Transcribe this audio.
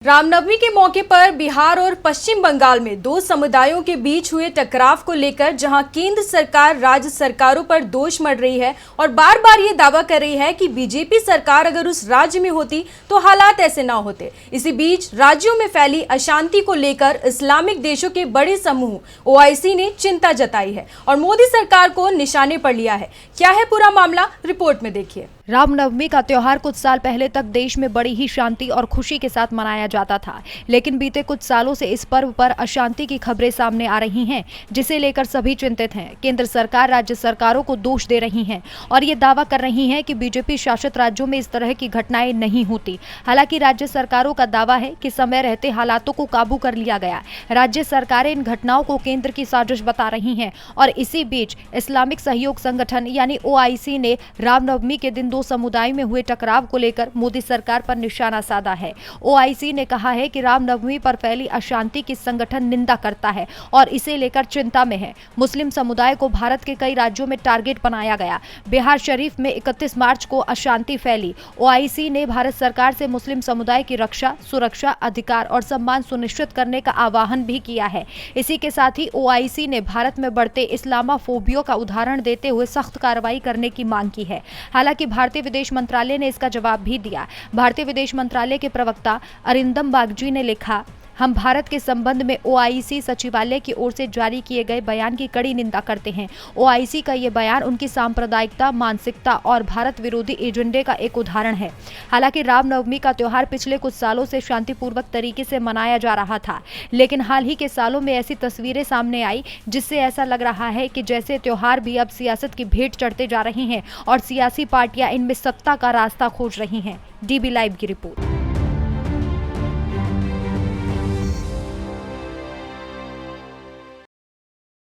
रामनवमी के मौके पर बिहार और पश्चिम बंगाल में दो समुदायों के बीच हुए टकराव को लेकर जहां केंद्र सरकार राज्य सरकारों पर दोष मढ़ रही है और बार बार ये दावा कर रही है कि बीजेपी सरकार अगर उस राज्य में होती तो हालात ऐसे ना होते। इसी बीच राज्यों में फैली अशांति को लेकर इस्लामिक देशों के बड़े समूह ओआईसी ने चिंता जताई है और मोदी सरकार को निशाने पर लिया है। क्या है पूरा मामला, रिपोर्ट में देखिए। रामनवमी का त्योहार कुछ साल पहले तक देश में बड़ी ही शांति और खुशी के साथ मनाया जाता था, लेकिन बीते कुछ सालों से इस पर्व पर अशांति की खबरें सामने आ रही हैं, जिसे लेकर सभी चिंतित हैं। केंद्र सरकार राज्य सरकारों को दोष दे रही हैं और ये दावा कर रही हैं कि बीजेपी शासित राज्यों में इस तरह की घटनाएं नहीं होती। हालांकि राज्य सरकारों का दावा है कि समय रहते हालातों को काबू कर लिया गया। राज्य सरकारें इन घटनाओं को केंद्र की साजिश बता रही हैं और इसी बीच इस्लामिक सहयोग संगठन यानी ओआईसी ने रामनवमी के दिन समुदाय में हुए टकराव को लेकर मोदी सरकार पर निशाना साधा है। ओआईसी ने कहा है कि रामनवमी पर फैली अशांति की संगठन निंदा करता है और इसे लेकर चिंता में है। मुस्लिम समुदाय को भारत के कई राज्यों में टारगेट बनाया गया। बिहार शरीफ में 31 मार्च को अशांति फैली। ओआईसी ने भारत सरकार से मुस्लिम समुदाय की रक्षा, सुरक्षा, अधिकार और सम्मान सुनिश्चित करने का आह्वान भी किया है। इसी के साथ ही ओआईसी ने भारत में बढ़ते इस्लामोफोबिया का उदाहरण देते हुए सख्त कार्रवाई करने की मांग की है। हालांकि भारतीय विदेश मंत्रालय ने इसका जवाब भी दिया। भारतीय विदेश मंत्रालय के प्रवक्ता अरिंदम बागची ने लिखा, हम भारत के संबंध में ओआईसी सचिवालय की ओर से जारी किए गए बयान की कड़ी निंदा करते हैं। ओआईसी का ये बयान उनकी सांप्रदायिकता, मानसिकता और भारत विरोधी एजेंडे का एक उदाहरण है। हालांकि रामनवमी का त्योहार पिछले कुछ सालों से शांतिपूर्वक तरीके से मनाया जा रहा था, लेकिन हाल ही के सालों में ऐसी तस्वीरें सामने आई जिससे ऐसा लग रहा है कि जैसे त्योहार भी अब सियासत की भेंट चढ़ते जा रहे हैं और सियासी पार्टियां इनमें सत्ता का रास्ता खोज रही हैं। डीबी लाइव की रिपोर्ट।